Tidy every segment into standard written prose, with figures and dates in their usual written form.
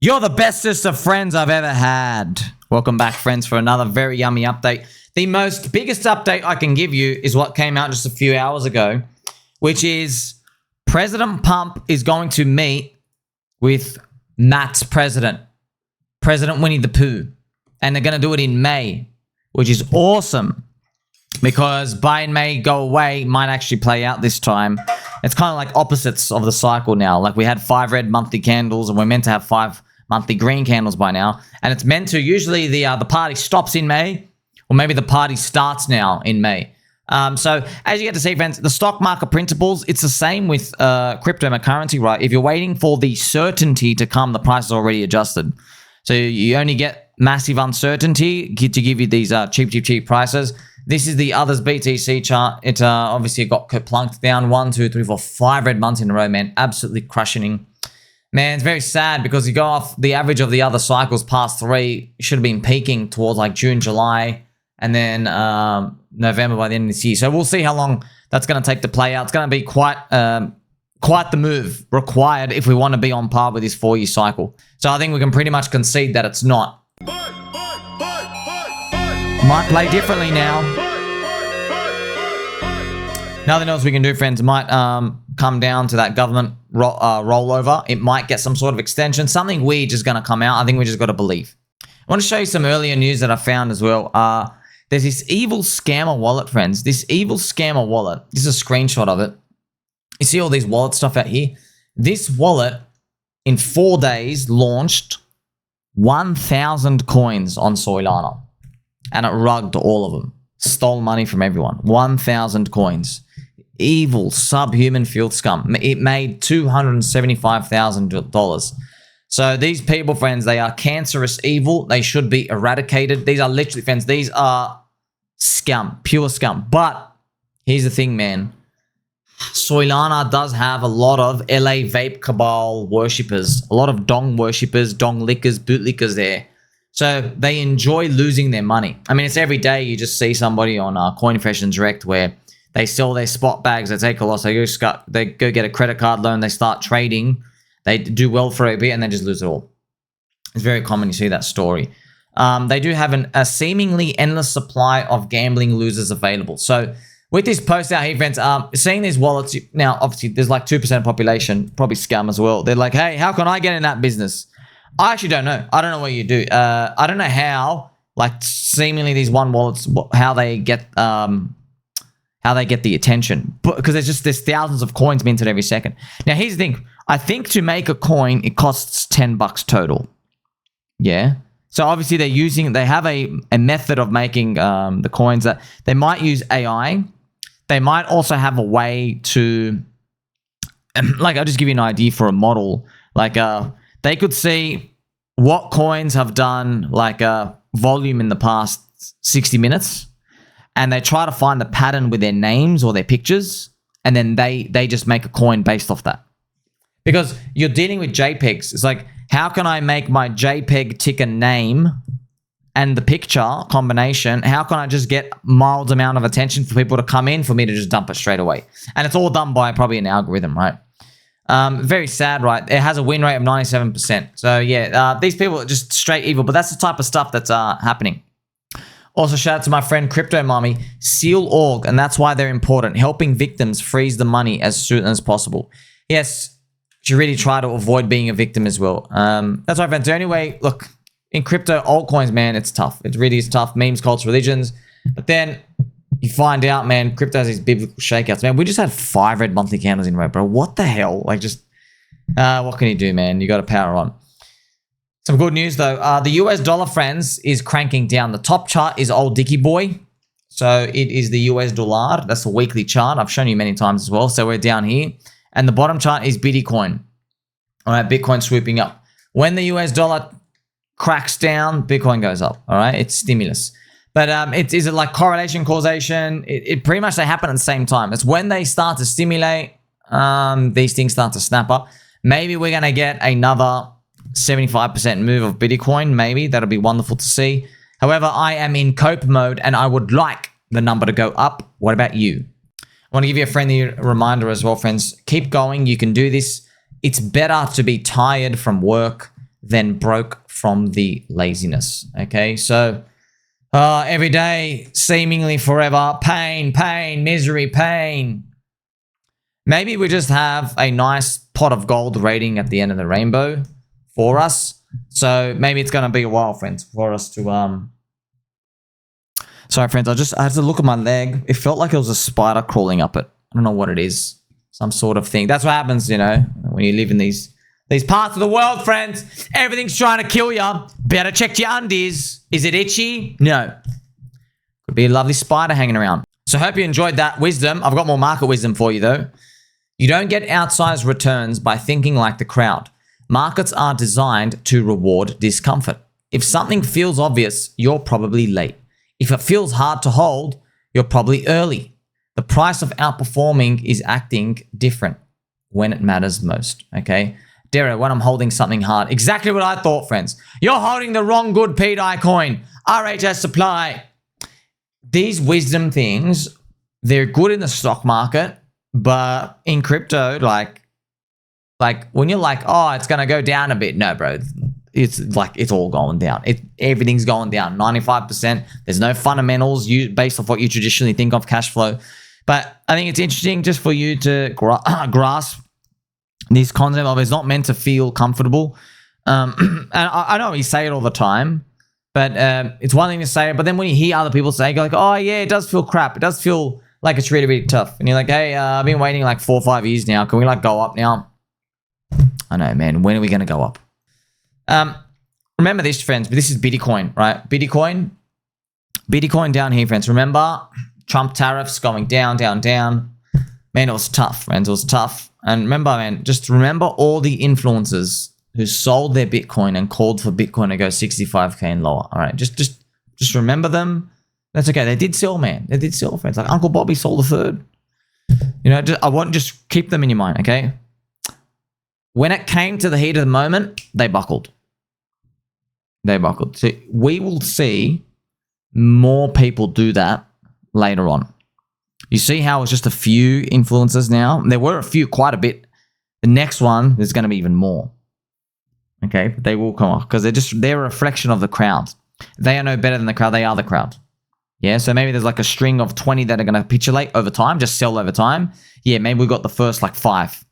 You're the bestest of friends I've ever had. Welcome back, friends, for another very yummy update. The biggest update I can give you is what came out just a few hours ago, which is President Pump is going to meet with Matt's president, President Winnie the Pooh, and they're going to do it in May, which is awesome because buy in May, go away might actually play out this time. It's kind of like opposites of the cycle now. Like we had 5 red monthly candles and we're meant to have 5 monthly green candles by now. And it's meant to, usually the party stops in May, or maybe the party starts now in May. So as you get to see, friends, the stock market principles, it's the same with cryptocurrency, right? If you're waiting for the certainty to come, the price is already adjusted. So you only get massive uncertainty to give you these cheap prices. This is the others BTC chart. It obviously got plunked down 1, 2, 3, 4, 5 red months in a row, man. Absolutely crushing. Man, it's very sad because you go off the average of the other cycles past 3, should have been peaking towards like June, July, and then November by the end of this year. So we'll see how long that's going to take to play out. It's going to be quite the move required if we want to be on par with this 4-year cycle. So I think we can pretty much concede that it's not. Might play differently now. Nothing else we can do, friends. Might come down to that government rollover. It might get some sort of extension. Something weird is going to come out. I think we just got to believe. I want to show you some earlier news that I found as well. There's this evil scammer wallet, friends. This evil scammer wallet. This is a screenshot of it. You see all these wallet stuff out here? This wallet, in 4 days, launched 1,000 coins on Soylana. And it rugged all of them. Stole money from everyone. 1,000 coins. Evil, subhuman filth scum. It made $275,000. So these people, friends, they are cancerous evil. They should be eradicated. These are literally, friends, these are scum. Pure scum. But here's the thing, man. Soylana does have a lot of LA vape cabal worshippers. A lot of dong worshippers, dong lickers, bootlickers there. So they enjoy losing their money. I mean, it's every day you just see somebody on CoinFresh and Direct where they sell their spot bags, they take a loss, they go get a credit card loan, they start trading, they do well for a bit, and then just lose it all. It's very common, you see that story. They do have a seemingly endless supply of gambling losers available. So with this post out here, friends, seeing these wallets, now obviously there's like 2% of population, probably scum as well. They're like, hey, how can I get in that business? I actually don't know. I don't know what you do. I don't know how, like, seemingly these one wallets, how they get the attention. Because there's thousands of coins minted every second. Now, here's the thing. I think to make a coin, it costs $10 total. Yeah. So obviously they have a method of making the coins that they might use AI. They might also have a way to, like, I'll just give you an idea for a model. Like, they could see what coins have done like a volume in the past 60 minutes, and they try to find the pattern with their names or their pictures, and then they just make a coin based off that. Because you're dealing with JPEGs. It's like, how can I make my JPEG ticker name and the picture combination? How can I just get mild amount of attention for people to come in for me to just dump it straight away? And it's all done by probably an algorithm, right? Very sad, right? It has a win rate of 97%. So yeah, these people are just straight evil, but that's the type of stuff that's happening. Also, shout out to my friend Crypto Mommy, Seal.org, and that's why they're important. Helping victims freeze the money as soon as possible. Yes, you really try to avoid being a victim as well. That's right, friends. So anyway, look, in crypto, altcoins, man, it's tough. It really is tough. Memes, cults, religions. But then you find out, man, crypto has these biblical shakeouts. Man, we just had 5 red monthly candles in a row, bro. What the hell? Like, just, what can you do, man? You got to power on. Some good news, though. The US dollar, friends, is cranking down. The top chart is old Dicky Boy. So it is the US dollar. That's a weekly chart. I've shown you many times as well. So we're down here. And the bottom chart is Bitcoin. All right, Bitcoin swooping up. When the US dollar cracks down, Bitcoin goes up. All right, it's stimulus. But is it like correlation, causation? It pretty much, they happen at the same time. It's when they start to stimulate, these things start to snap up. Maybe we're going to get another 75% move of Bitcoin. Maybe. That'll be wonderful to see. However, I am in cope mode and I would like the number to go up. What about you? I want to give you a friendly reminder as well, friends. Keep going. You can do this. It's better to be tired from work then broke from the laziness. Okay, so every day, seemingly forever, pain, pain, misery, pain. Maybe we just have a nice pot of gold rating at the end of the rainbow for us. So maybe it's gonna be a while, friends, for us to Sorry, friends. I had to look at my leg. It felt like it was a spider crawling up it. I don't know what it is. Some sort of thing. That's what happens, you know, when you live in these parts of the world, friends. Everything's trying to kill you. Better check your undies. Is it itchy? No. Could be a lovely spider hanging around. So hope you enjoyed that wisdom. I've got more market wisdom for you, though. You don't get outsized returns by thinking like the crowd. Markets are designed to reward discomfort. If something feels obvious, you're probably late. If it feels hard to hold, you're probably early. The price of outperforming is acting different when it matters most, okay? Dero, when I'm holding something hard. Exactly what I thought, friends. You're holding the wrong good PDI coin. RHS supply. These wisdom things, they're good in the stock market, but in crypto, like when you're like, oh, it's going to go down a bit. No, bro. It's like it's all going down. Everything's going down. 95%. There's no fundamentals based off what you traditionally think of cash flow. But I think it's interesting just for you to grasp this concept of it's not meant to feel comfortable. And I know we say it all the time, but it's one thing to say it. But then when you hear other people say, you're like, oh yeah, it does feel crap. It does feel like it's really, really tough. And you're like, hey, I've been waiting like 4 or 5 years now. Can we like go up now? I know, man. When are we going to go up? Remember this, friends. This is Bitcoin, right? Bitcoin down here, friends. Remember Trump tariffs going down, down, down. Man, it was tough, friends. It was tough. And remember, man, just remember all the influencers who sold their Bitcoin and called for Bitcoin to go 65K and lower. All right, just remember them. That's okay. They did sell, man. They did sell, friends. Like Uncle Bobby sold a third. You know, I want just keep them in your mind, okay? When it came to the heat of the moment, they buckled. They buckled. So we will see more people do that later on. You see how it's just a few influencers now? There were a few, quite a bit. The next one, there's going to be even more. Okay? But they will come off because they're a reflection of the crowd. They are no better than the crowd. They are the crowd. Yeah? So maybe there's like a string of 20 that are going to capitulate over time, just sell over time. Yeah, maybe we got the first like 5.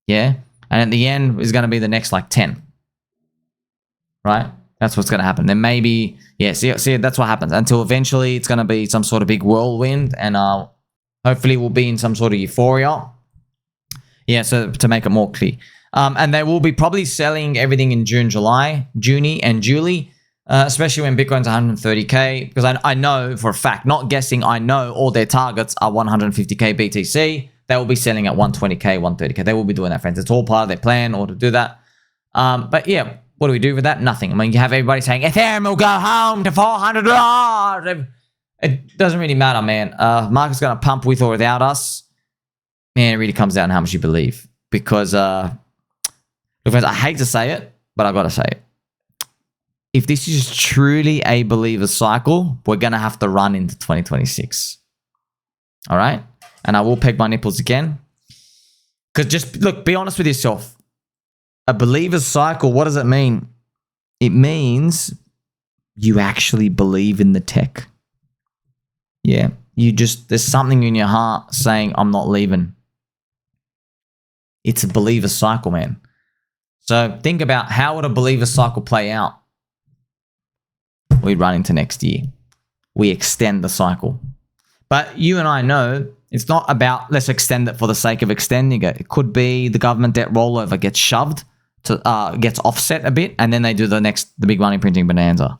Yeah? And at the end is going to be the next like 10. Right? That's what's going to happen. Then maybe, yeah, see, that's what happens. Until eventually it's going to be some sort of big whirlwind and hopefully we'll be in some sort of euphoria. Yeah, so to make it more clear. And they will be probably selling everything in June, and July, especially when Bitcoin's 130K. Because I know for a fact, not guessing, I know all their targets are 150K BTC. They will be selling at 120K, 130K. They will be doing that, friends. It's all part of their plan or to do that. But yeah, what do we do with that? Nothing. I mean, you have everybody saying, Ethereum will go home to $400. It doesn't really matter, man. Market's going to pump with or without us. Man, it really comes down to how much you believe. Because, look, friends, I hate to say it, but I've got to say it. If this is truly a believer cycle, we're going to have to run into 2026. All right? And I will peg my nipples again. Because just, look, be honest with yourself. A believer's cycle, what does it mean? It means you actually believe in the tech. Yeah. There's something in your heart saying, I'm not leaving. It's a believer cycle, man. So think about how would a believer cycle play out? We run into next year. We extend the cycle. But you and I know it's not about let's extend it for the sake of extending it. It could be the government debt rollover gets shoved, gets offset a bit, and then they do the big money printing bonanza.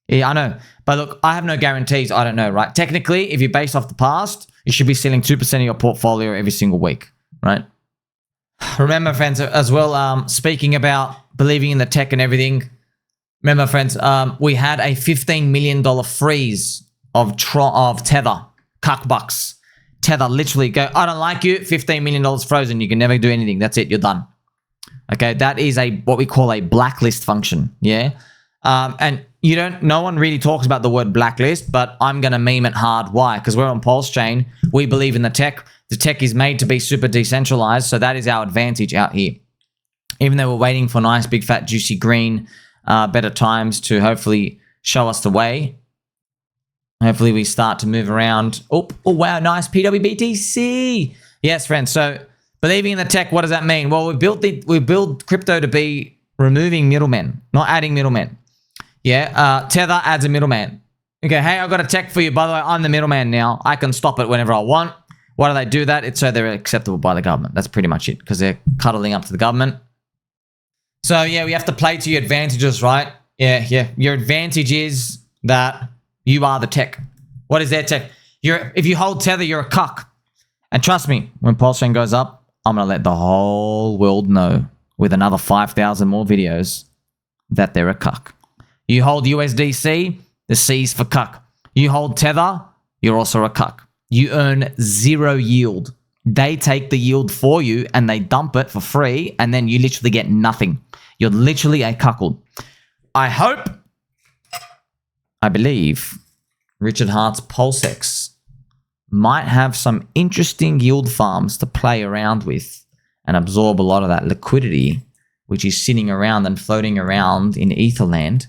Yeah, I know. But look, I have no guarantees. I don't know, right? Technically, if you're based off the past, you should be selling 2% of your portfolio every single week, right? Remember, friends, as well, speaking about believing in the tech and everything, remember, friends, we had a $15 million freeze of Tether, cuckbucks. Tether literally go, I don't like you, $15 million frozen. You can never do anything. That's it. You're done. Okay, that is what we call a blacklist function. Yeah, and no one really talks about the word blacklist, but I'm gonna meme it hard. Why? Because we're on PulseChain. We believe in the tech. The tech is made to be super decentralized, so that is our advantage out here. Even though we're waiting for nice, big, fat, juicy green, better times to hopefully show us the way. Hopefully we start to move around. Oh wow, nice PWBTC. Yes, friends. So believing in the tech, what does that mean? Well, we build crypto to be removing middlemen, not adding middlemen. Yeah, Tether adds a middleman. Okay, hey, I've got a tech for you. By the way, I'm the middleman now. I can stop it whenever I want. Why do they do that? It's so they're acceptable by the government. That's pretty much it, because they're cuddling up to the government. So yeah, we have to play to your advantages, right? Yeah. Your advantage is that you are the tech. What is their tech? If you hold Tether, you're a cuck. And trust me, when PulseChain goes up, I'm going to let the whole world know with another 5,000 more videos that they're a cuck. You hold USDC, the C's for cuck. You hold Tether, you're also a cuck. You earn 0 yield. They take the yield for you and they dump it for free, and then you literally get nothing. You're literally a cuckold. I believe Richard Hart's PulseX might have some interesting yield farms to play around with and absorb a lot of that liquidity, which is sitting around and floating around in Etherland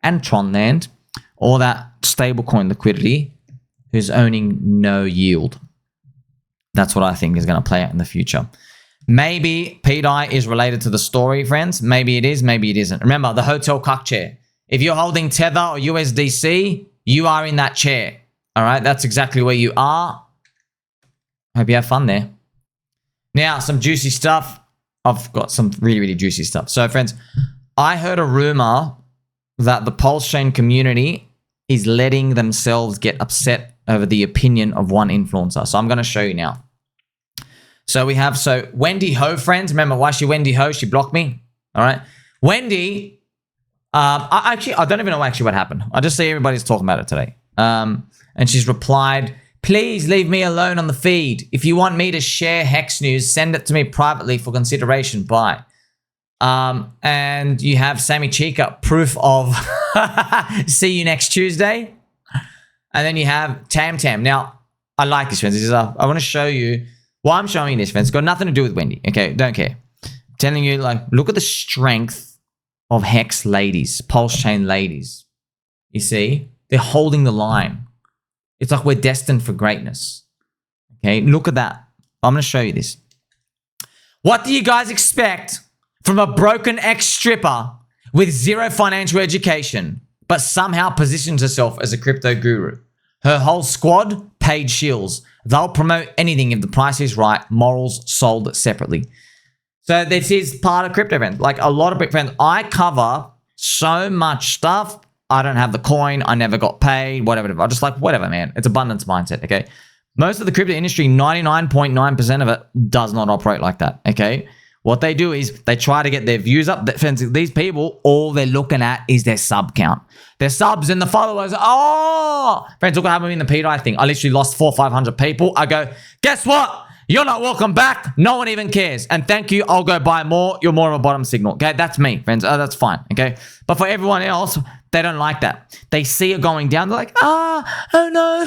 and Tronland, all that stablecoin liquidity who's owning no yield. That's what I think is going to play out in the future. Maybe PDI is related to the story, friends. Maybe it is, maybe it isn't. Remember, the hotel cuck chair. If you're holding Tether or USDC, you are in that chair. All right, that's exactly where you are. Hope you have fun there. Now, some juicy stuff. I've got some really, really juicy stuff. So, friends, I heard a rumor that the PulseChain community is letting themselves get upset over the opinion of one influencer. So I'm going to show you now. So we have, Wendy Ho, friends. Remember why she Wendy Ho? She blocked me. All right. Wendy, I don't even know actually what happened. I just see everybody's talking about it today. And she's replied, please leave me alone on the feed. If you want me to share Hex news, send it to me privately for consideration. Bye. And you have Sammy Chica, proof of see you next Tuesday. And then you have TamTam. Now, I like this, friends. I want to show you why I'm showing you this, friends. It's got nothing to do with Wendy. Okay, don't care. I'm telling you, like, look at the strength of Hex ladies, PulseChain ladies. You see? They're holding the line. It's like we're destined for greatness. Okay, look at that. I'm going to show you this. What do you guys expect from a broken ex-stripper with zero financial education, but somehow positions herself as a crypto guru? Her whole squad, paid shills. They'll promote anything if the price is right. Morals sold separately. So this is part of crypto, friends. Like a lot of friends, I cover so much stuff. I don't have the coin. I never got paid, whatever. I'm just like, whatever, man. It's abundance mindset, okay? Most of the crypto industry, 99.9% of it does not operate like that, okay? What they do is they try to get their views up. These people, all they're looking at is their sub count. Their subs and the followers. Oh, friends, look what happened in the PDI thing. I literally lost 400 or 500 people. I go, guess what? You're not welcome back. No one even cares. And thank you. I'll go buy more. You're more of a bottom signal. Okay, that's me, friends. That's fine. Okay, but for everyone else, they don't like that. They see it going down. They're like, oh no,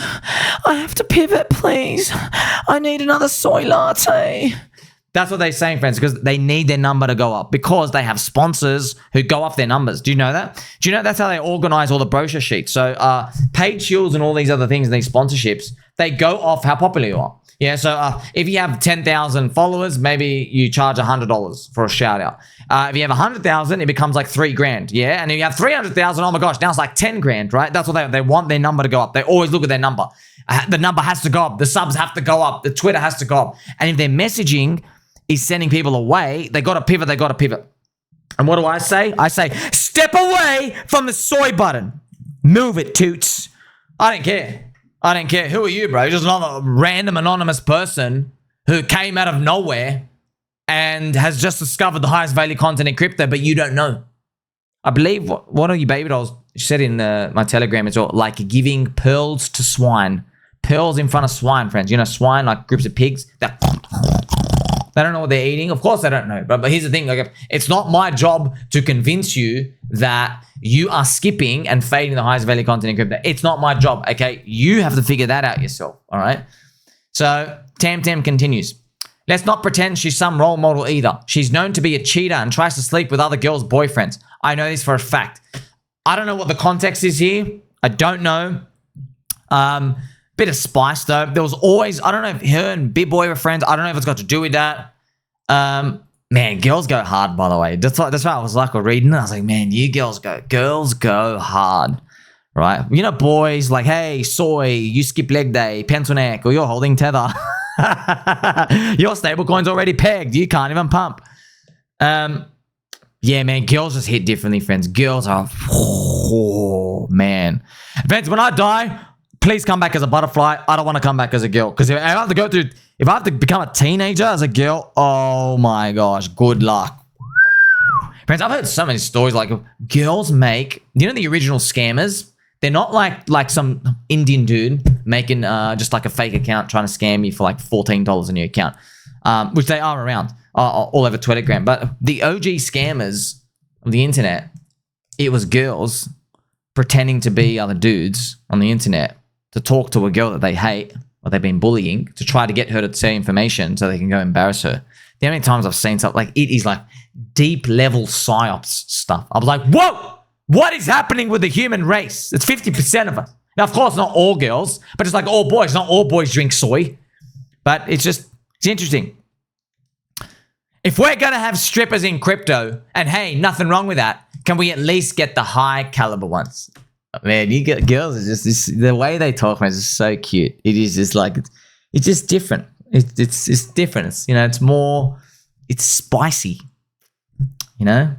I have to pivot, please. I need another soy latte. That's what they're saying, friends, because they need their number to go up because they have sponsors who go off their numbers. Do you know that? Do you know that's how they organize all the brochure sheets? So paid shields and all these other things and these sponsorships, they go off how popular you are. Yeah, so if you have 10,000 followers, maybe you charge $100 for a shout out. If you have 100,000, it becomes like $3,000. Yeah, and if you have 300,000, oh my gosh, now it's like 10 grand, right? That's what they want their number to go up. They always look at their number. The number has to go up. The subs have to go up. The Twitter has to go up. And if their messaging is sending people away, they got to pivot. They got to pivot. And what do I say? I say, step away from the soy button. Move it, toots. I don't care. I don't care. Who are you, bro? You're just another random anonymous person who came out of nowhere and has just discovered the highest value content in crypto, but you don't know. I believe one of you baby dolls said in my Telegram as well, like giving pearls to swine. Pearls in front of swine, friends. You know, swine, like groups of pigs. They don't know what they're eating. Of course they don't know. But here's the thing. Like, it's not my job to convince you that you are skipping and fading the highest value content in crypto. It's not my job, okay? You have to figure that out yourself, all right? So TamTam continues. Let's not pretend she's some role model either. She's known to be a cheater and tries to sleep with other girls' boyfriends. I know this for a fact. I don't know what the context is here. I don't know. Bit of spice though. There was always, I don't know if her and Big Boy were friends. I don't know if it's got to do with that. Man, girls go hard, by the way. That's why I was like reading it. I was like, man, you girls go hard. Right? You know, boys like, hey, soy, you skip leg day, pencil neck, or you're holding tether. Your stablecoin's already pegged. You can't even pump. Yeah, man, girls just hit differently, friends. Girls are, oh, man. Friends, when I die, please come back as a butterfly. I don't want to come back as a girl. Because if I have to become a teenager as a girl, oh my gosh, good luck. Friends, I've heard so many stories like girls make, you know, the original scammers? They're not like some Indian dude making just like a fake account trying to scam you for like $14 in your account, which they are around all over Twittergram. But the OG scammers of the internet, it was girls pretending to be other dudes on the internet to talk to a girl that they hate or they've been bullying to try to get her to say information so they can go embarrass her. The only times I've seen stuff like it is like deep level psyops stuff. I was like, whoa! What is happening with the human race? It's 50% of us. Now, of course, not all girls, but it's like all boys. Not all boys drink soy. But it's interesting. If we're going to have strippers in crypto, and hey, nothing wrong with that, can we at least get the high caliber ones? Man, you get girls, it's just the way they talk, man, is just so cute. It is just like, it's just different. It's different. It's, you know, it's more, it's spicy, you know?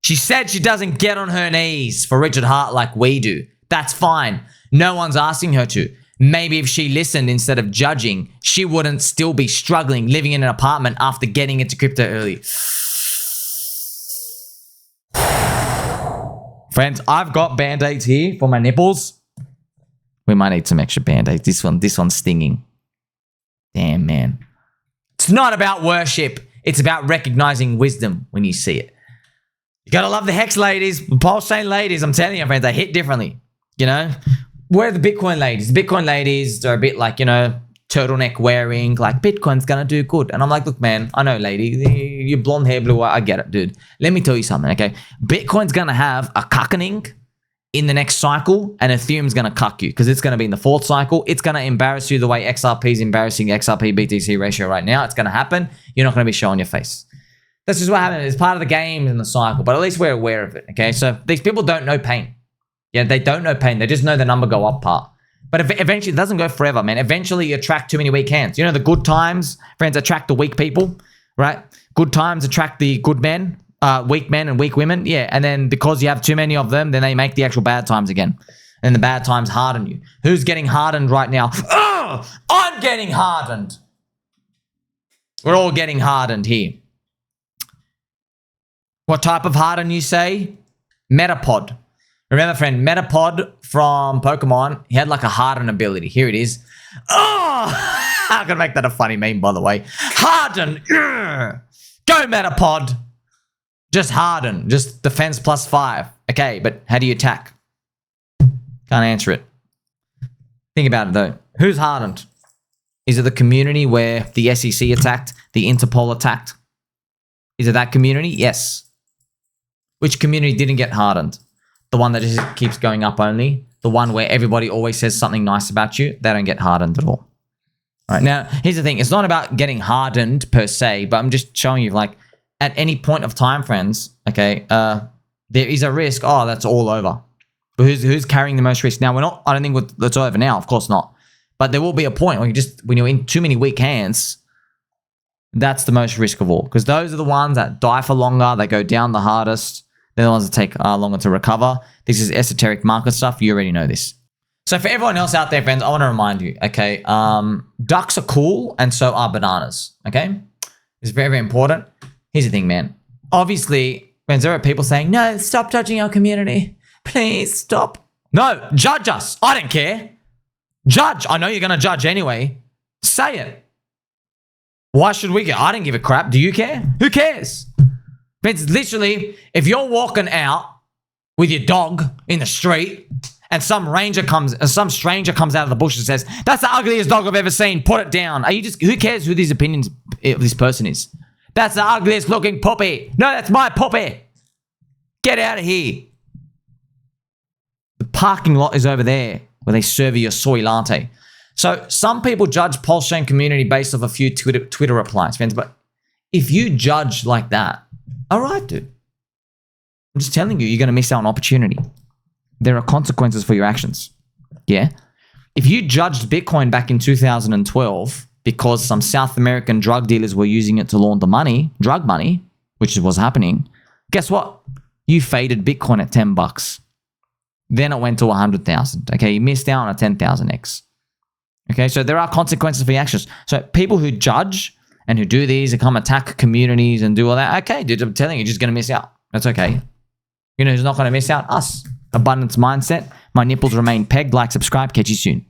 She said she doesn't get on her knees for Richard Hart like we do. That's fine. No one's asking her to. Maybe if she listened instead of judging, she wouldn't still be struggling living in an apartment after getting into crypto early. Friends, I've got band-aids here for my nipples. We might need some extra band-aids. This one's stinging. Damn, man. It's not about worship. It's about recognizing wisdom when you see it. You gotta love the Hex ladies, PulseChain ladies. I'm telling you, friends, they hit differently. You know, where are the Bitcoin ladies? The Bitcoin ladies are a bit like, you know, turtleneck wearing, like Bitcoin's gonna do good. And I'm like, look, man, I know, lady, your blonde hair, blue eye, I get it, dude. Let me tell you something, okay? Bitcoin's gonna have a cuckening in the next cycle, and Ethereum's gonna cuck you because it's gonna be in the fourth cycle. It's gonna embarrass you the way XRP is embarrassing XRP BTC ratio right now. It's gonna happen. You're not gonna be showing your face. That's just what happened. It's part of the game in the cycle, but at least we're aware of it, okay? So these people don't know pain. Yeah, they don't know pain. They just know the number go up part. But eventually, it doesn't go forever, man. Eventually, you attract too many weak hands. You know, the good times, friends, attract the weak people, right? Good times attract the good men, weak men and weak women. Yeah, and then because you have too many of them, then they make the actual bad times again. And the bad times harden you. Who's getting hardened right now? Oh, I'm getting hardened. We're all getting hardened here. What type of harden you say? Metapod. Remember, friend, Metapod from Pokemon, he had like a harden ability. Here it is. Oh, I'm going to make that a funny meme, by the way. Harden. Go, Metapod. Just harden. Just defense +5. Okay, but how do you attack? Can't answer it. Think about it, though. Who's hardened? Is it the community where the SEC attacked, the Interpol attacked? Is it that community? Yes. Which community didn't get hardened? The one that just keeps going up only? The one where everybody always says something nice about you? They don't get hardened at all. All right, now, here's the thing. It's not about getting hardened per se, but I'm just showing you, like, at any point of time, friends, okay, there is a risk. Oh, that's all over. But who's carrying the most risk? Now, I don't think that's over now. Of course not. But there will be a point where when you're in too many weak hands, that's the most risk of all. Because those are the ones that die for longer. They go down the hardest. They're the ones that take longer to recover. This is esoteric market stuff. You already know this. So for everyone else out there, friends, I want to remind you, okay, ducks are cool and so are bananas, okay? It's very, very important. Here's the thing, man. Obviously, friends, there are people saying, no, stop judging our community. Please stop. No, judge us. I don't care. Judge. I know you're going to judge anyway. Say it. Why should we care? I don't give a crap. Do you care? Who cares? It's literally, if you're walking out with your dog in the street and some stranger comes out of the bush and says, "That's the ugliest dog I've ever seen. Put it down." Who cares who these opinions of this person is? That's the ugliest looking puppy. No, that's my puppy. Get out of here. The parking lot is over there where they serve you a soy latte. So some people judge PulseChain community based off a few Twitter replies, fans. But if you judge like that, all right, dude. I'm just telling you, you're going to miss out on opportunity. There are consequences for your actions. Yeah? If you judged Bitcoin back in 2012 because some South American drug dealers were using it to launder money, drug money, which was happening, guess what? You faded Bitcoin at 10 bucks. Then it went to 100,000. Okay, you missed out on a 10,000x. Okay, so there are consequences for your actions. So people who judge and who do these and come attack communities and do all that, okay, dude, I'm telling you, you're just going to miss out. That's okay. You know who's not going to miss out? Us. Abundance mindset. My nipples remain pegged. Like, subscribe. Catch you soon.